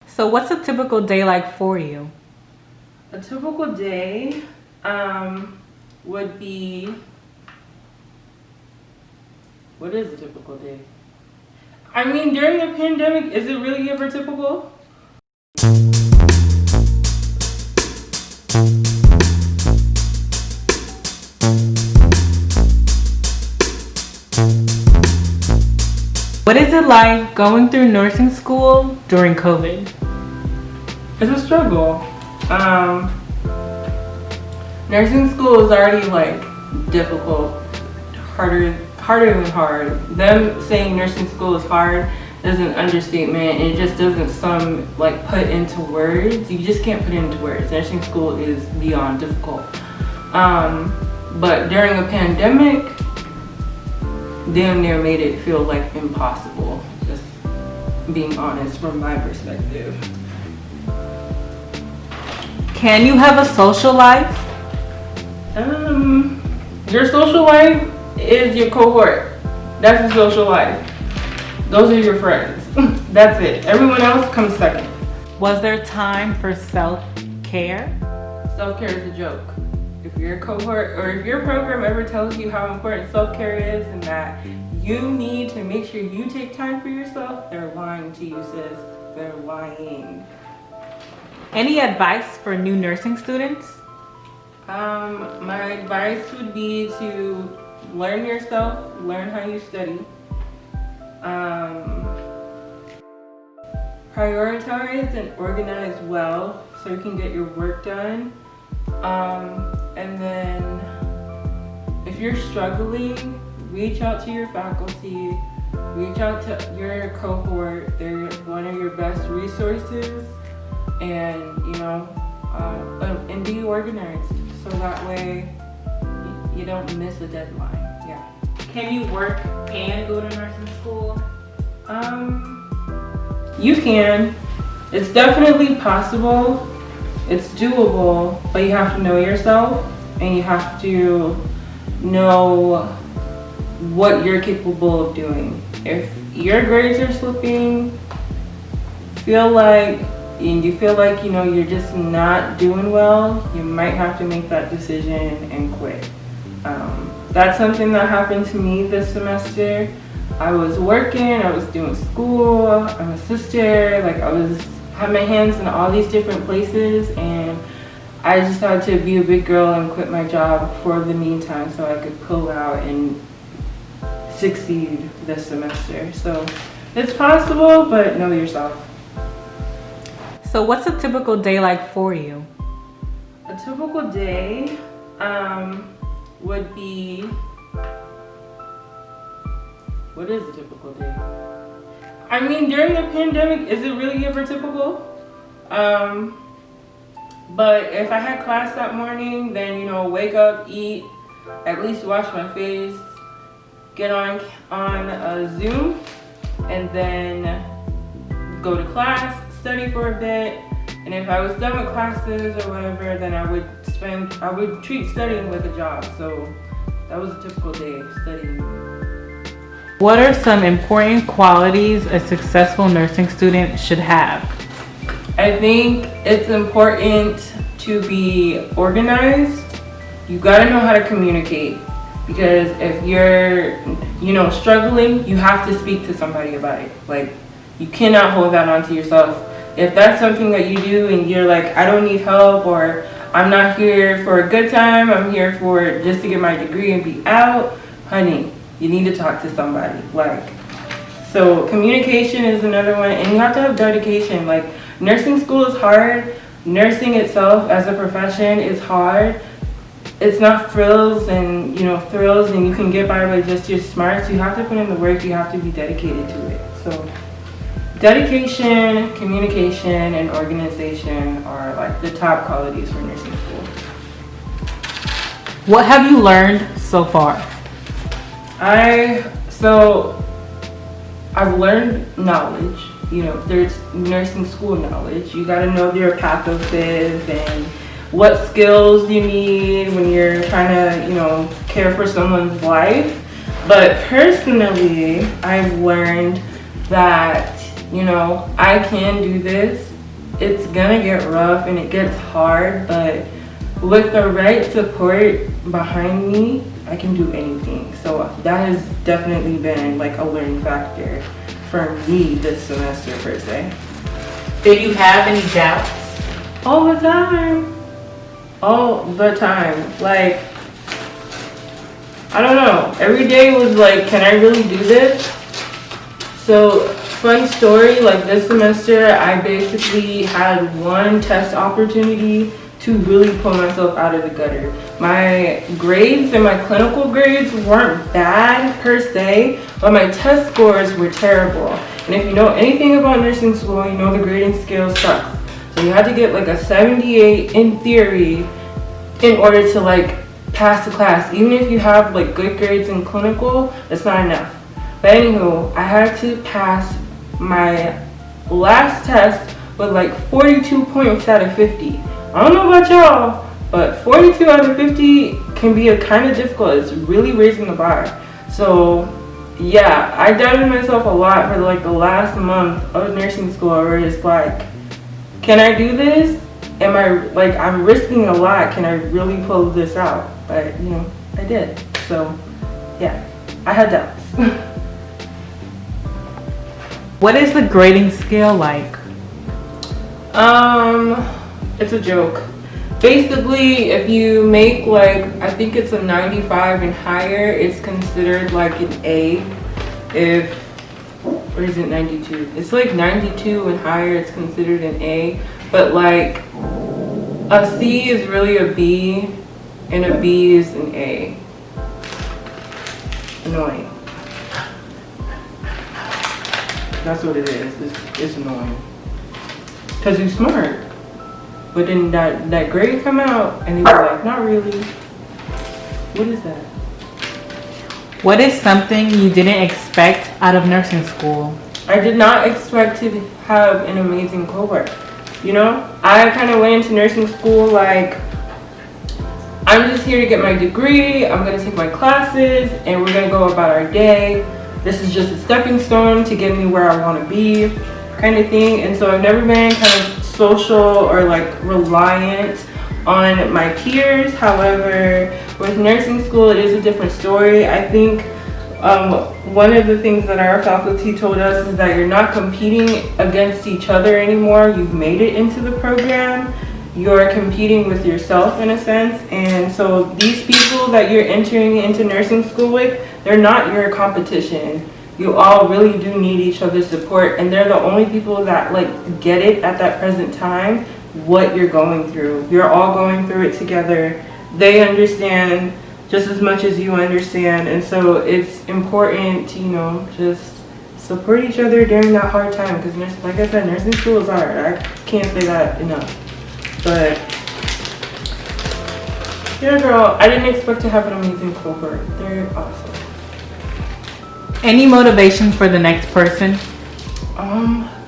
So what's a typical day like for you? A typical day would be, what is a typical day? I mean, during the pandemic, is it really ever typical? What is it like going through nursing school during COVID? It's a struggle. Nursing school is already like difficult, harder than hard. Them saying nursing school is hard is an understatement. It just doesn't like put into words. You just can't put it into words. Nursing school is beyond difficult. But during a pandemic, damn near made it feel like impossible. Just being honest from my perspective. Can you have a social life? Your social life is your cohort. That's your social life. Those are your friends. That's it. Everyone else comes second. Was there time for self-care? Self-care is a joke. If your cohort or if your program ever tells you how important self-care is and that you need to make sure you take time for yourself, they're lying to you, sis. They're lying. Any advice for new nursing students? My advice would be to learn yourself, learn how you study. Prioritize and organize well so you can get your work done. And then if you're struggling, reach out to your faculty, reach out to your cohort. They're one of your best resources, and and be organized so that way you don't miss a deadline. Yeah. Can you work and go to nursing school? You can. It's definitely possible. It's doable, but you have to know yourself and you have to know what you're capable of doing. If your grades are slipping, you feel like you're just not doing well, you might have to make that decision and quit. That's something that happened to me this semester. I was working, I was doing school, I'm a sister, like had my hands in all these different places, and I just had to be a big girl and quit my job for the meantime so I could pull out and succeed this semester. So it's possible, but know yourself. So what's a typical day like for you? A typical day would be, what is a typical day? I mean, during the pandemic, is it really ever typical? But if I had class that morning, then, wake up, eat, at least wash my face, get on a Zoom, and then go to class, study for a bit, and if I was done with classes or whatever, then I would treat studying like a job. So that was a typical day of studying. What are some important qualities a successful nursing student should have? I think it's important to be organized. You gotta know how to communicate, because if you're, struggling, you have to speak to somebody about it. Like, you cannot hold that onto yourself. If that's something that you do and you're like, I don't need help, or I'm not here for a good time, I'm here for just to get my degree and be out, honey, you need to talk to somebody. So communication is another one, and you have to have dedication. Like, nursing school is hard. Nursing itself as a profession is hard. It's not frills and you can get by with just your smarts. You have to put in the work. You have to be dedicated to it. So dedication, communication, and organization are like the top qualities for nursing school. What have you learned so far? I've learned knowledge. There's nursing school knowledge. You gotta know your pathophys and what skills you need when you're trying to, care for someone's life. But personally, I've learned that, I can do this it's gonna get rough and it gets hard, but with the right support behind me, I can do anything. So that has definitely been like a learning factor for me this semester per se. Did you have any doubts? All the time. All the time. Like, I don't know. Every day was like, can I really do this? So, fun story, like this semester, I basically had one test opportunity to really pull myself out of the gutter. My grades and my clinical grades weren't bad per se, but my test scores were terrible. And if you know anything about nursing school, you know the grading scale sucks. So you had to get like a 78 in theory in order to like pass the class. Even if you have like good grades in clinical, that's not enough. But anywho, I had to pass my last test with like 42 points out of 50. I don't know about y'all, but 42 out of 50 can be a kind of difficult. It's really raising the bar. So yeah, I doubted myself a lot for like the last month of nursing school, where it's like, can I do this? Am I like, I'm risking a lot. Can I really pull this out? But you know, I did. So yeah, I had doubts. What is the grading scale like? It's a joke. Basically, if you make like, I think it's a 95 and higher, it's considered like an A. Or is it 92? It's like 92 and higher, it's considered an A. But like, a C is really a B, and a B is an A. Annoying. That's what it is. It's annoying. Because you're smart. But then that grade come out and they were like, not really. What is that? What is something you didn't expect out of nursing school? I did not expect to have an amazing cohort. You know, I kind of went into nursing school like, I'm just here to get my degree, I'm gonna take my classes, and we're gonna go about our day. This is just a stepping stone to get me where I wanna be, kind of thing. And so I've never been kind of social or like reliant on my peers. However, with nursing school, it is a different story. I think one of the things that our faculty told us is that you're not competing against each other anymore. You've made it into the program. You're competing with yourself in a sense. And so these people that you're entering into nursing school with, they're not your competition. You all really do need each other's support, and they're the only people that like get it at that present time, what you're going through. You're all going through it together. They understand just as much as you understand, and so it's important to, you know, just support each other during that hard time, because like I said, nursing school is hard. I can't say that enough. But yeah, girl, I didn't expect to have an amazing cohort. They're awesome. Any motivation for the next person?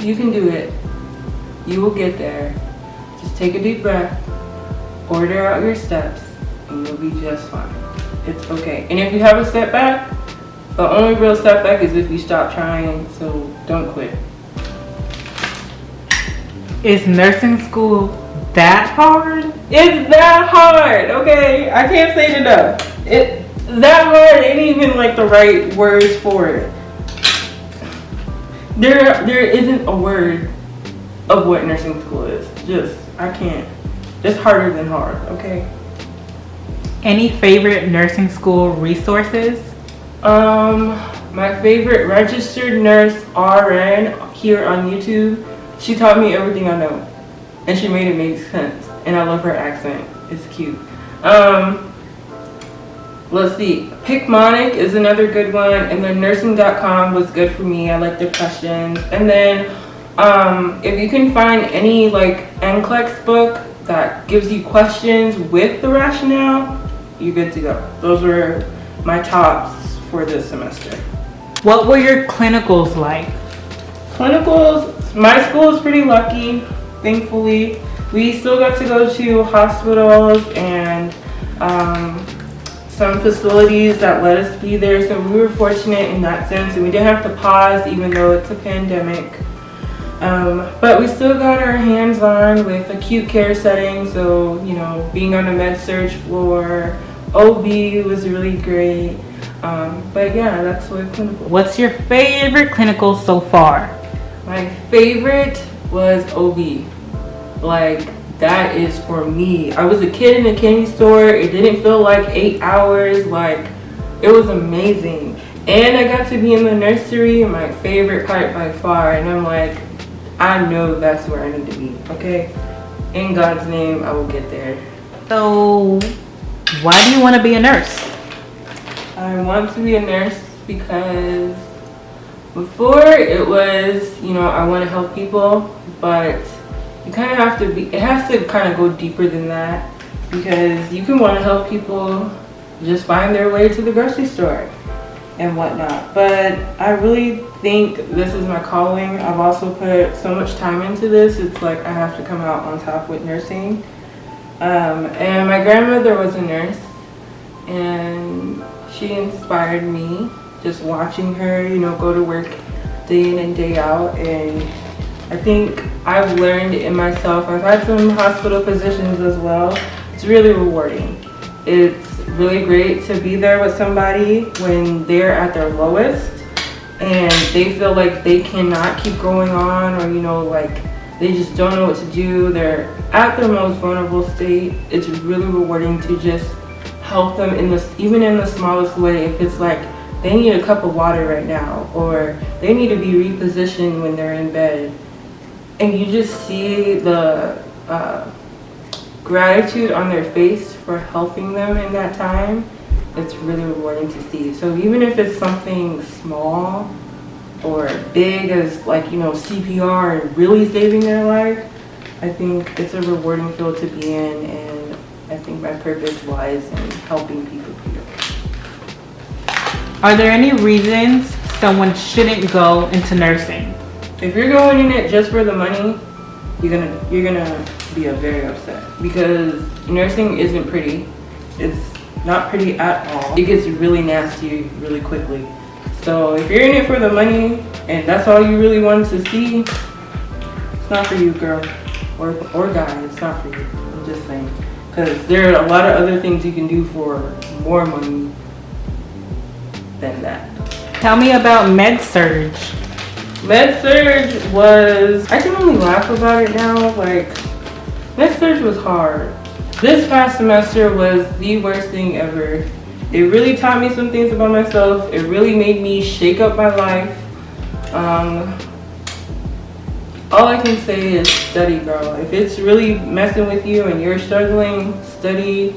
You can do it. You will get there. Just take a deep breath, order out your steps, and you'll be just fine. It's okay. And if you have a setback, the only real setback is if you stop trying, so don't quit. Is nursing school that hard? It's that hard, okay? I can't say it enough. That hard ain't even like the right words for it. There isn't a word of what nursing school is. I can't. It's harder than hard, okay? Any favorite nursing school resources? My favorite registered nurse RN here on YouTube. She taught me everything I know, and she made it make sense. And I love her accent. It's cute. Let's see, Picmonic is another good one, and then nursing.com was good for me. I like the questions. And then if you can find any like NCLEX book that gives you questions with the rationale, you're good to go. Those were my tops for this semester. What were your clinicals like? Clinicals, my school is pretty lucky, thankfully. We still got to go to hospitals and some facilities that let us be there, so we were fortunate in that sense, and we didn't have to pause even though it's a pandemic. But we still got our hands on with acute care setting. So, you know, being on the med-surg floor, OB was really great. But yeah, that's what clinical. What's your favorite clinical so far? My favorite was OB. Like, that is for me. I was a kid in a candy store. It didn't feel like 8 hours. Like, it was amazing. And I got to be in the nursery, my favorite part by far. And I'm like, I know that's where I need to be, okay? In God's name, I will get there. So, why do you want to be a nurse? I want to be a nurse because before it was, you know, I want to help people, but you kind of have to be, it has to kind of go deeper than that, because you can want to help people just find their way to the grocery store and whatnot. But I really think this is my calling. I've also put so much time into this. It's like I have to come out on top with nursing. And my grandmother was a nurse, and she inspired me, just watching her, you know, go to work day in and day out. And I think I've learned in myself, I've had some hospital positions as well. It's really rewarding. It's really great to be there with somebody when they're at their lowest and they feel like they cannot keep going on, or, you know, like they just don't know what to do. They're at their most vulnerable state. It's really rewarding to just help them in this, even in the smallest way. If it's like they need a cup of water right now, or they need to be repositioned when they're in bed, and you just see the gratitude on their face for helping them in that time, it's really rewarding to see. So even if it's something small or big as, like, you know, CPR and really saving their life, I think it's a rewarding field to be in, and I think my purpose lies in helping people. Are there any reasons someone shouldn't go into nursing? If you're going in it just for the money, you're gonna be very upset, because nursing isn't pretty. It's not pretty at all. It gets really nasty really quickly. So if you're in it for the money and that's all you really wanted to see, it's not for you, girl, or guy. It's not for you. I'm just saying, because there are a lot of other things you can do for more money than that. Tell me about med-surg. Med-surg was, I can only laugh about it now. Like, med-surg was hard. This past semester was the worst thing ever. It really taught me some things about myself. It really made me shake up my life. All I can say is study, girl. If it's really messing with you and you're struggling, study.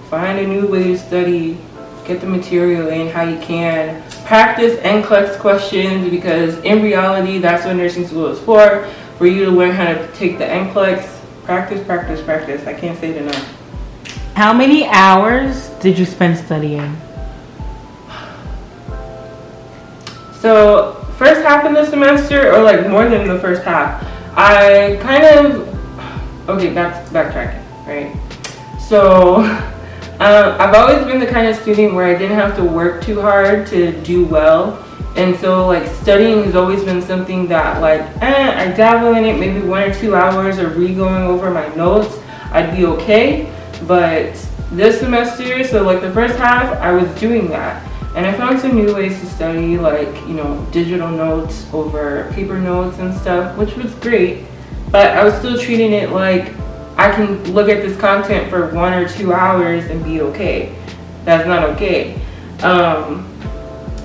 Find a new way to study. Get the material in how you can. Practice NCLEX questions, because in reality, that's what nursing school is for you to learn how to take the NCLEX. Practice, practice, practice. I can't say it enough. How many hours did you spend studying? So, first half of the semester, or like more than the first half, I kind of, okay, backtracking, right? So, I've always been the kind of student where I didn't have to work too hard to do well. And so, like, studying has always been something that, like, I dabble in it, maybe 1 or 2 hours of re-going over my notes, I'd be okay. But this semester, so like the first half, I was doing that. And I found some new ways to study, like, you know, digital notes over paper notes and stuff, which was great. But I was still treating it like I can look at this content for 1 or 2 hours and be okay. That's not okay.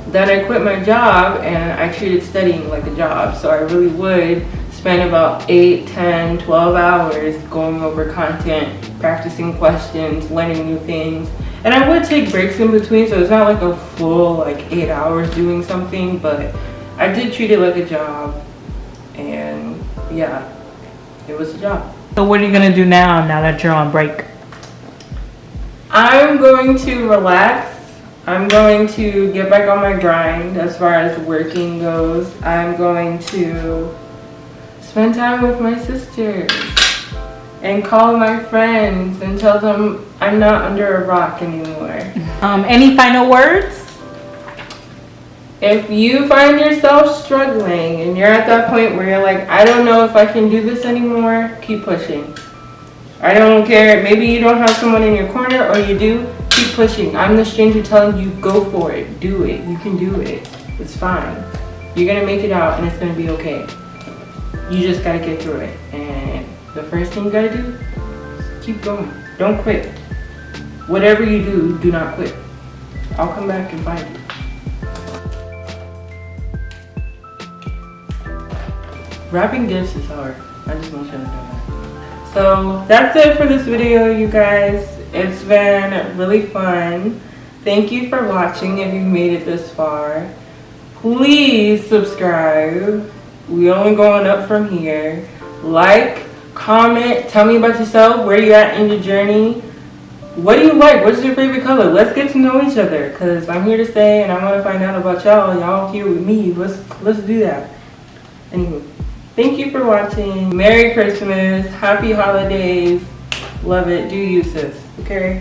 Then I quit my job and I treated studying like a job. So I really would spend about 8, 10, 12 hours going over content, practicing questions, learning new things. And I would take breaks in between, so it's not like a full like 8 hours doing something, but I did treat it like a job. And yeah, it was a job. So what are you gonna do now that you're on break? I'm going to relax. I'm going to get back on my grind as far as working goes. I'm going to spend time with my sisters and call my friends and tell them I'm not under a rock anymore. Any final words? If you find yourself struggling and you're at that point where you're like, I don't know if I can do this anymore, keep pushing. I don't care. Maybe you don't have someone in your corner, or you do. Keep pushing. I'm the stranger telling you, go for it. Do it. You can do it. It's fine. You're going to make it out and it's going to be okay. You just got to get through it. And the first thing you got to do is keep going. Don't quit. Whatever you do, do not quit. I'll come back and find you. Wrapping gifts is hard. I just want you to know that. So that's it for this video, you guys. It's been really fun. Thank you for watching if you've made it this far. Please subscribe. We only going up from here. Like, comment, tell me about yourself, where you at in your journey. What do you like? What's your favorite color? Let's get to know each other, because I'm here to stay and I want to find out about y'all. Y'all here with me. Let's do that. Anyway, thank you for watching. Merry Christmas. Happy holidays. Love it. Do you, sis. Okay?